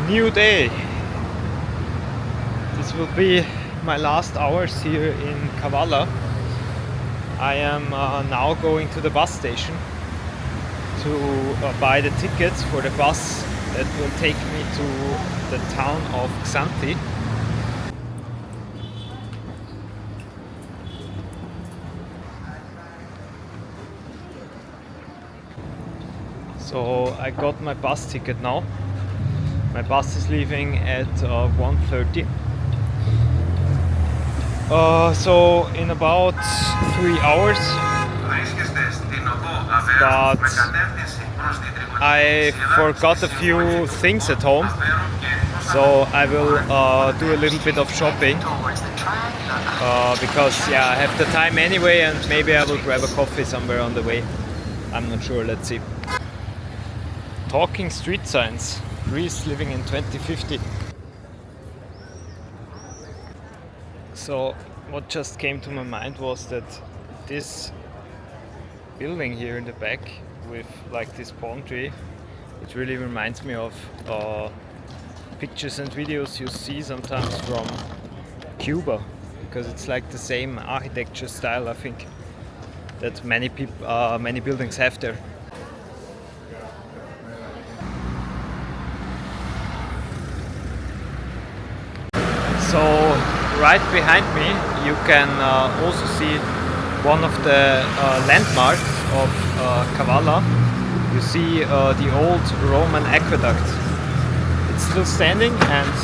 New day. This will be my last hours here in Kavala. I am now going to the bus station to buy the tickets for the bus that will take me to the town of Xanthi. So I got my bus ticket now. My bus is leaving at 1:30. So in about 3 hours. But I forgot a few things at home, so I will do a little bit of shopping because I have the time anyway, and maybe I will grab a coffee somewhere on the way. I'm not sure, let's see. Talking street signs. Greece living in 2050. So what just came to my mind was that this building here in the back with like this palm tree, it really reminds me of pictures and videos you see sometimes from Cuba, because it's like the same architecture style, I think, that many buildings have there. So right behind me you can also see one of the landmarks of Kavala. You see the old Roman aqueduct. It's still standing and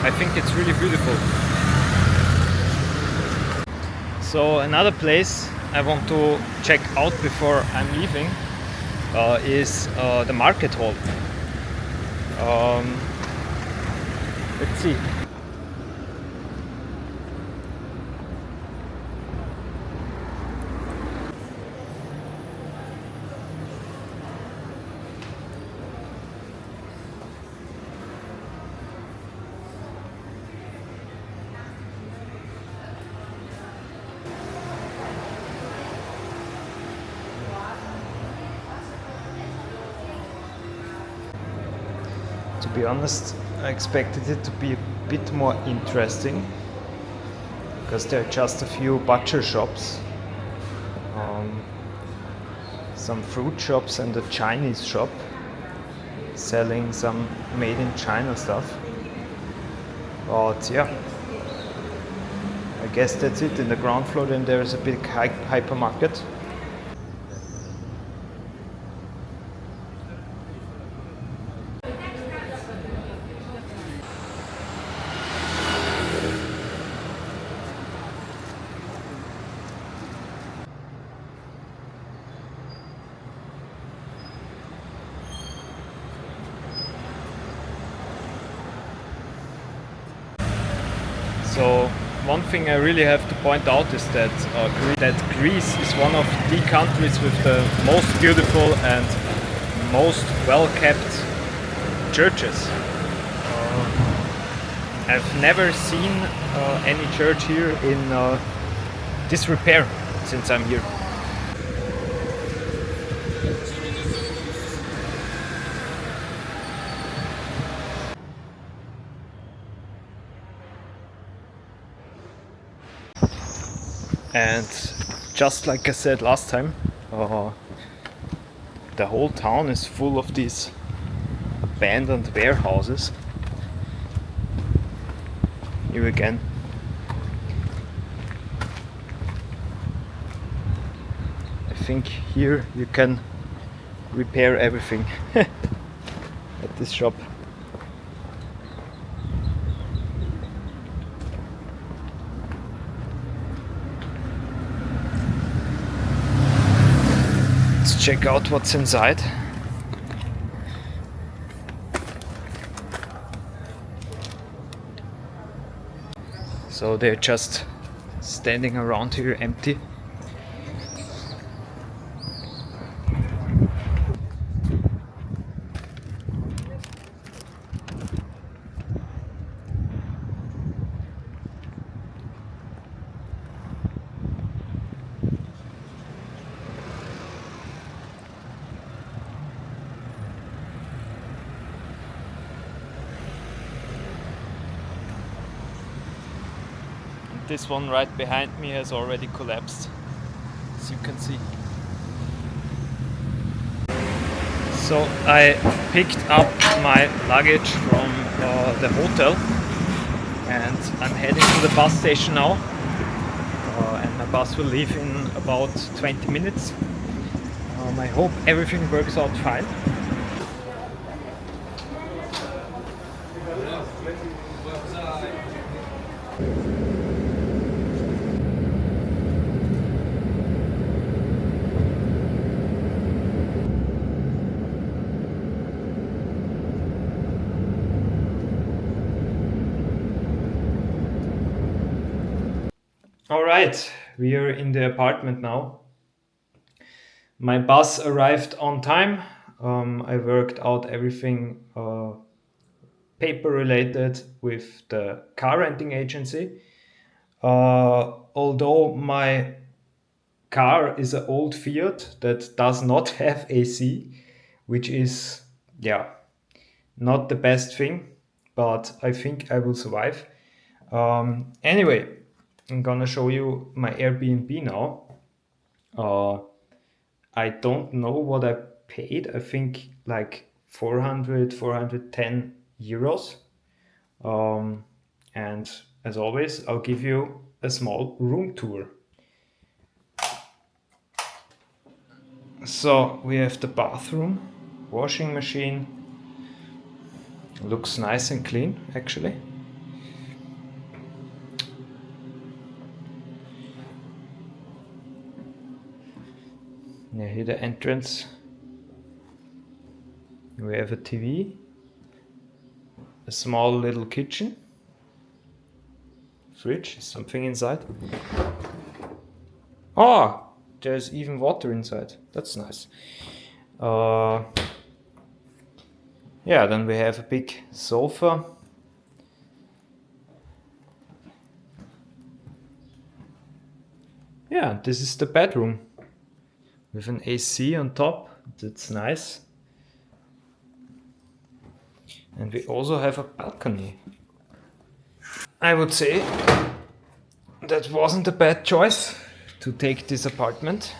I think it's really beautiful. So another place I want to check out before I'm leaving is the market hall. Let's see. To be honest, I expected it to be a bit more interesting because there are just a few butcher shops, some fruit shops and a Chinese shop selling some made in China stuff. But yeah, I guess that's it. In the ground floor then there is a big hypermarket. So one thing I really have to point out is that Greece is one of the countries with the most beautiful and most well-kept churches. I've never seen any church here in disrepair since I'm here. And just like I said last time, the whole town is full of these abandoned warehouses. Here again. I think here you can repair everything at this shop. Let's check out what's inside. So they're just standing around here empty. this one right behind me has already collapsed, as you can see. So I picked up my luggage from the hotel and I'm heading to the bus station now, and my bus will leave in about 20 minutes. I hope everything works out fine. Alright, we are in the apartment now. My bus arrived on time. I worked out everything paper related with the car renting agency. Although my car is an old Fiat that does not have AC, which is, yeah, not the best thing, but I think I will survive. Anyway, I'm gonna show you my Airbnb now. I don't know what I paid. I think like 410 euros. And as always, I'll give you a small room tour. So we have the bathroom, washing machine. Looks nice and clean, actually. Yeah, here the entrance. We have a TV, a small little kitchen, fridge, something inside. Oh, there's even water inside. That's nice. Yeah, then we have a big sofa. Yeah, this is the bedroom with an AC on top. That's nice. And we also have a balcony. I would say that wasn't a bad choice to take this apartment.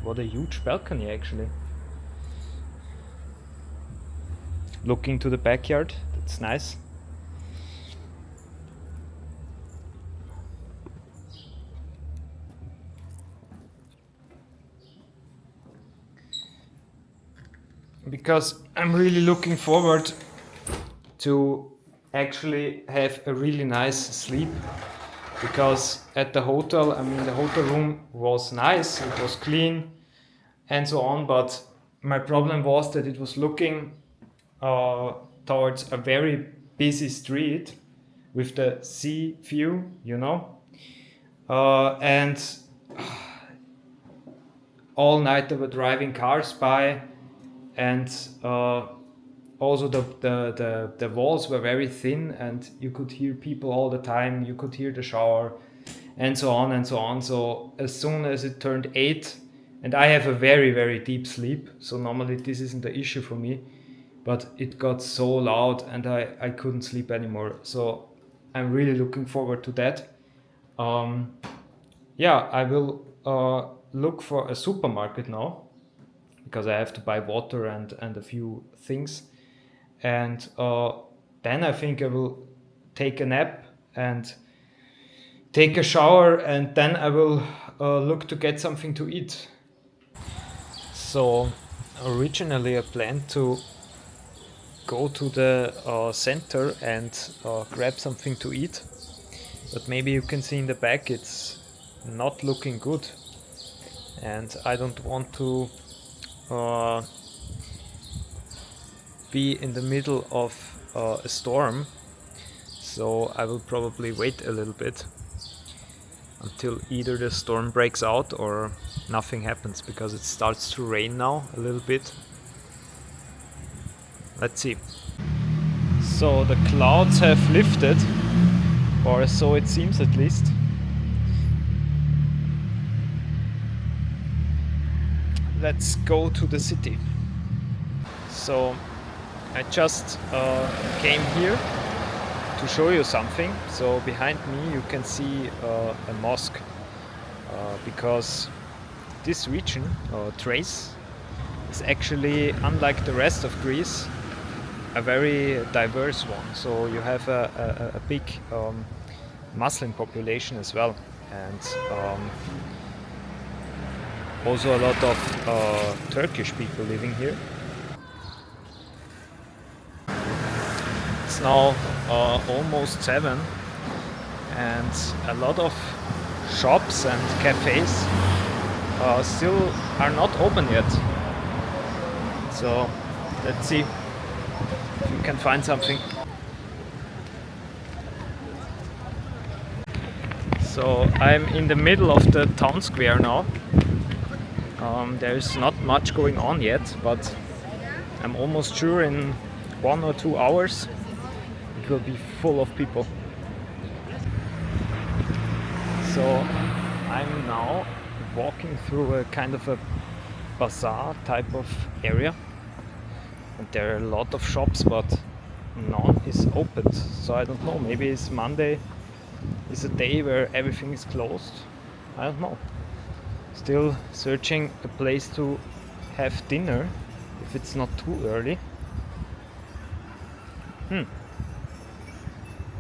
What a huge balcony, actually. Looking to the backyard, that's nice. Because I'm really looking forward to actually have a really nice sleep. Because at the hotel, I mean, the hotel room was nice, it was clean and so on, but my problem was that it was looking towards a very busy street with the sea view, you know, and all night there were driving cars by, and also the walls were very thin and you could hear people all the time, you could hear the shower and so on and so on. So as soon as it turned 8, and I have a very, very deep sleep, so normally this isn't the issue for me, but it got so loud and I couldn't sleep anymore. So I'm really looking forward to that. Yeah, I will look for a supermarket now, because I have to buy water and a few things. And then I think I will take a nap and take a shower, and then I will look to get something to eat. So originally I planned to go to the center and grab something to eat, but maybe you can see in the back it's not looking good, and I don't want to be in the middle of a storm, so I will probably wait a little bit until either the storm breaks out or nothing happens, because it starts to rain now a little bit. Let's see. So the clouds have lifted, or so it seems at least. Let's go to the city. So I just came here to show you something. So behind me you can see a mosque, because this region, Thrace, is actually, unlike the rest of Greece, a very diverse one. So you have a big Muslim population as well, and also a lot of Turkish people living here. It's now almost 7, and a lot of shops and cafes still are not open yet. So let's see if we can find something. So I'm in the middle of the town square now. There's not much going on yet, but I'm almost sure in 1 or 2 hours it will be full of people. So I'm now walking through a kind of a bazaar type of area, and there are a lot of shops, but none is open. So I don't know, maybe it's Monday, is a day where everything is closed. I don't know. Still searching a place to have dinner if it's not too early.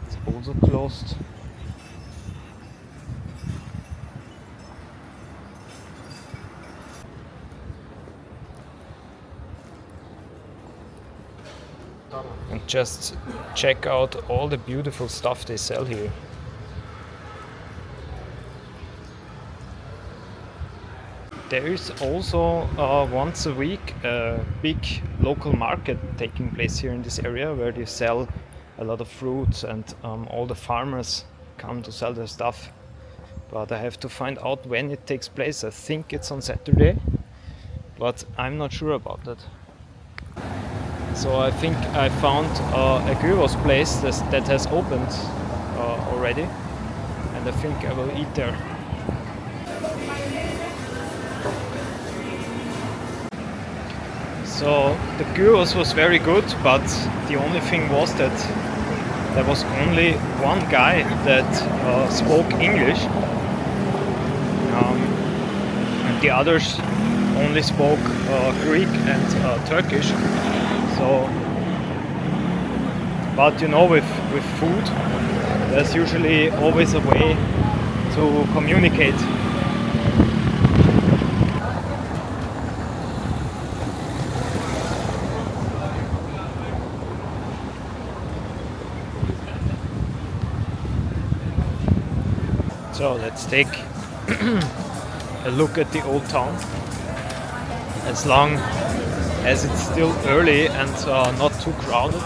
It's also closed. And just check out all the beautiful stuff they sell here. There is also once a week a big local market taking place here in this area, where they sell a lot of fruits, and all the farmers come to sell their stuff. But I have to find out when it takes place. I think it's on Saturday, but I'm not sure about that. So I think I found a gyros place that has opened already, and I think I will eat there. So the gyros was very good, but the only thing was that there was only one guy that spoke English, and the others only spoke Greek and Turkish. So, but you know, with food, there's usually always a way to communicate. So let's take a look at the old town, as long as it's still early and not too crowded,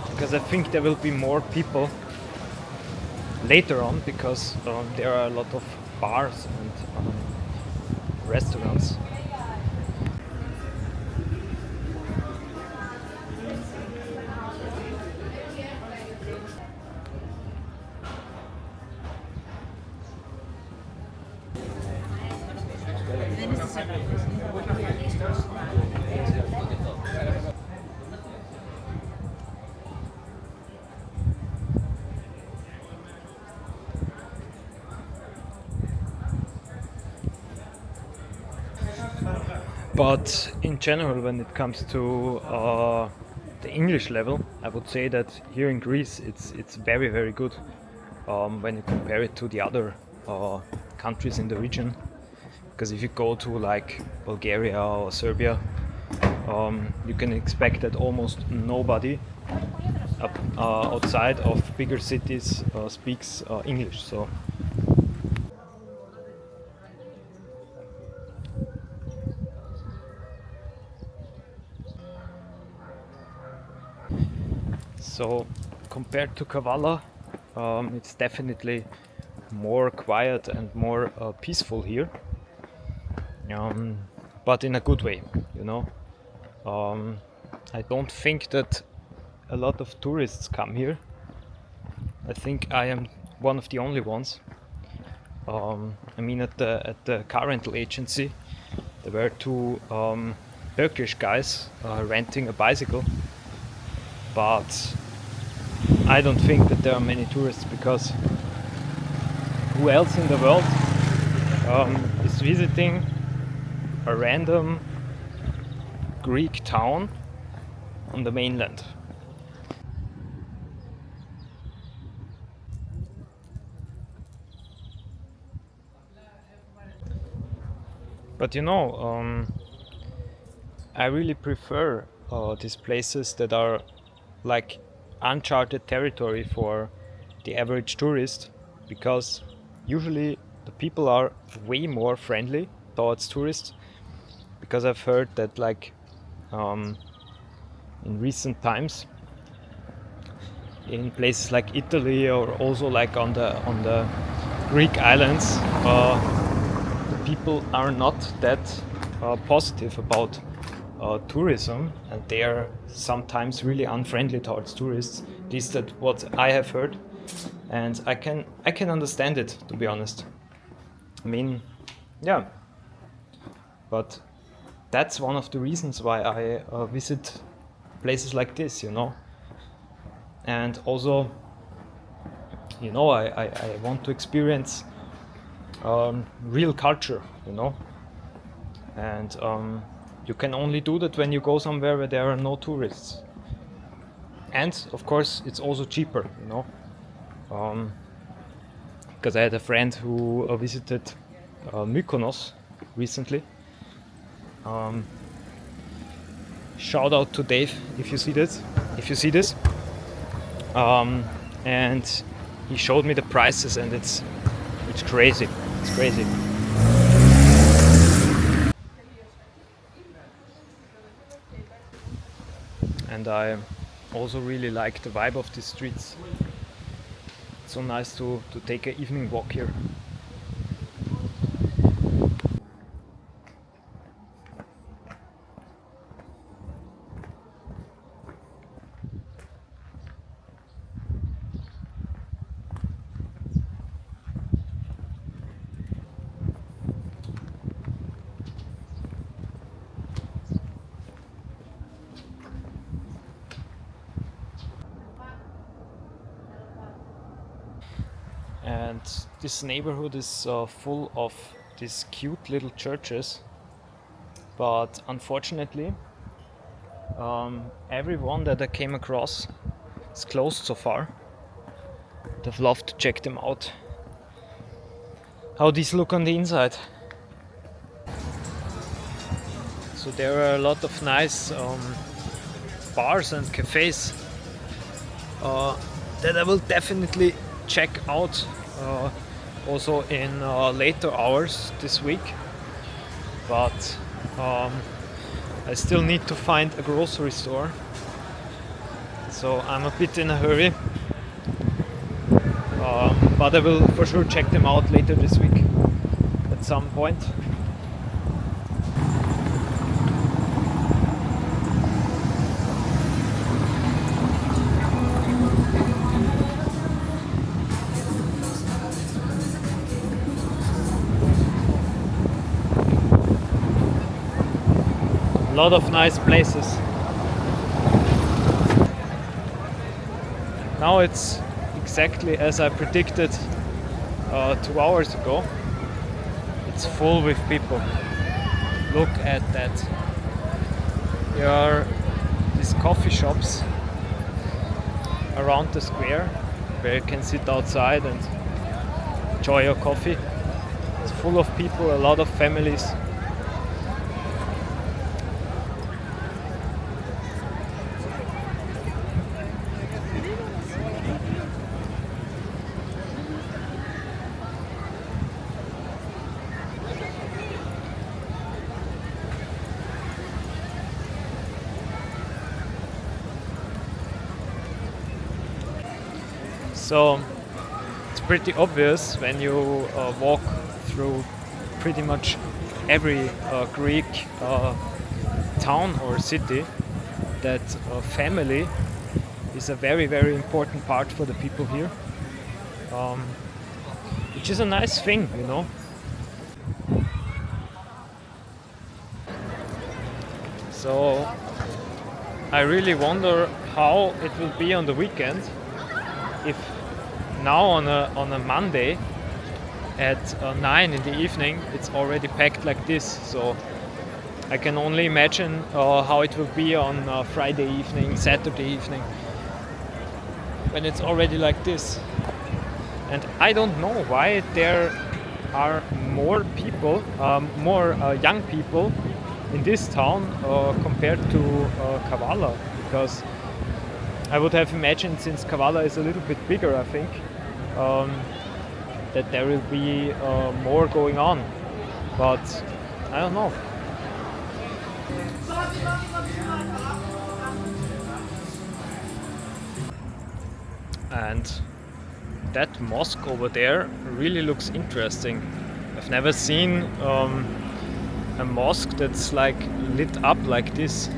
because I think there will be more people later on, because there are a lot of bars and restaurants. But in general, when it comes to the English level, I would say that here in Greece it's very, very good when you compare it to the other countries in the region. Because if you go to like Bulgaria or Serbia, you can expect that almost nobody outside of bigger cities speaks English. So compared to Kavala, it's definitely more quiet and more peaceful here, but in a good way, you know. I don't think that a lot of tourists come here. I think I am one of the only ones. I mean, at the car rental agency, there were two Turkish guys renting a bicycle, but I don't think that there are many tourists, because who else in the world is visiting a random Greek town on the mainland? But you know, I really prefer these places that are like uncharted territory for the average tourist, because usually the people are way more friendly towards tourists. Because I've heard that, like, in recent times, in places like Italy, or also like on the Greek islands, the people are not that positive about tourism, and they are sometimes really unfriendly towards tourists. At least that's what I have heard, and I can understand it, to be honest. I mean, yeah, but that's one of the reasons why I visit places like this, you know. And also, you know, I want to experience real culture, you know. And you can only do that when you go somewhere where there are no tourists. And of course, it's also cheaper, you know. Because I had a friend who visited Mykonos recently. Shout out to Dave if you see this. And he showed me the prices, and it's crazy. It's crazy. And I also really like the vibe of these streets. It's so nice to take an evening walk here. And this neighborhood is full of these cute little churches, but unfortunately every one that I came across is closed so far. I'd love to check them out, how these look on the inside. So there are a lot of nice bars and cafes that I will definitely check out also in later hours this week. But I still need to find a grocery store, so I'm a bit in a hurry. But I will for sure check them out later this week at some point. A lot of nice places. Now it's exactly as I predicted 2 hours ago. It's full with people. Look at that. There are these coffee shops around the square where you can sit outside and enjoy your coffee. It's full of people, a lot of families. So it's pretty obvious when you walk through pretty much every Greek town or city that family is a very, very important part for the people here, which is a nice thing, you know. So I really wonder how it will be on the weekend if now on a Monday at 9 in the evening it's already packed like this. So I can only imagine how it will be on Friday evening, Saturday evening, when it's already like this. And I don't know why there are more people, more young people in this town compared to Kavala, because I would have imagined, since Kavala is a little bit bigger, I think, that there will be more going on, but I don't know. And that mosque over there really looks interesting. I've never seen a mosque that's like lit up like this.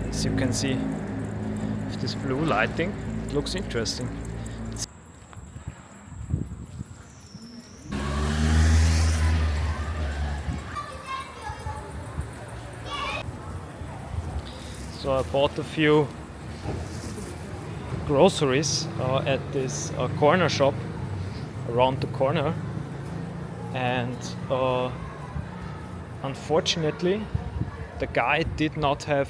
As you can see, with this blue lighting, it looks interesting. So I bought a few groceries at this corner shop around the corner, and unfortunately the guy did not have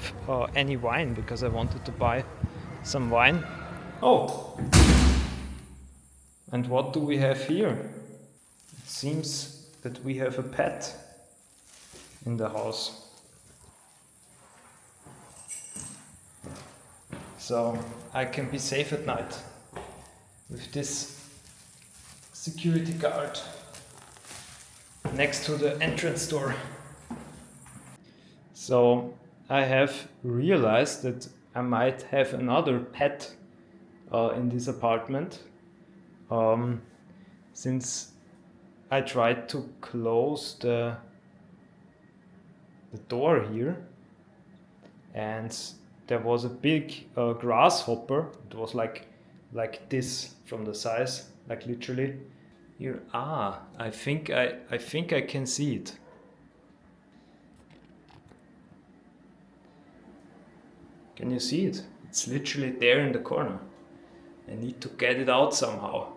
any wine, because I wanted to buy some wine. Oh, and what do we have here? It seems that we have a pet in the house. So I can be safe at night with this security guard next to the entrance door. So I have realized that I might have another pet in this apartment, since I tried to close the door here, and there was a big grasshopper. It was like this from the size, like literally. Here, I think I can see it. Can you see it? It's literally there in the corner. I need to get it out somehow.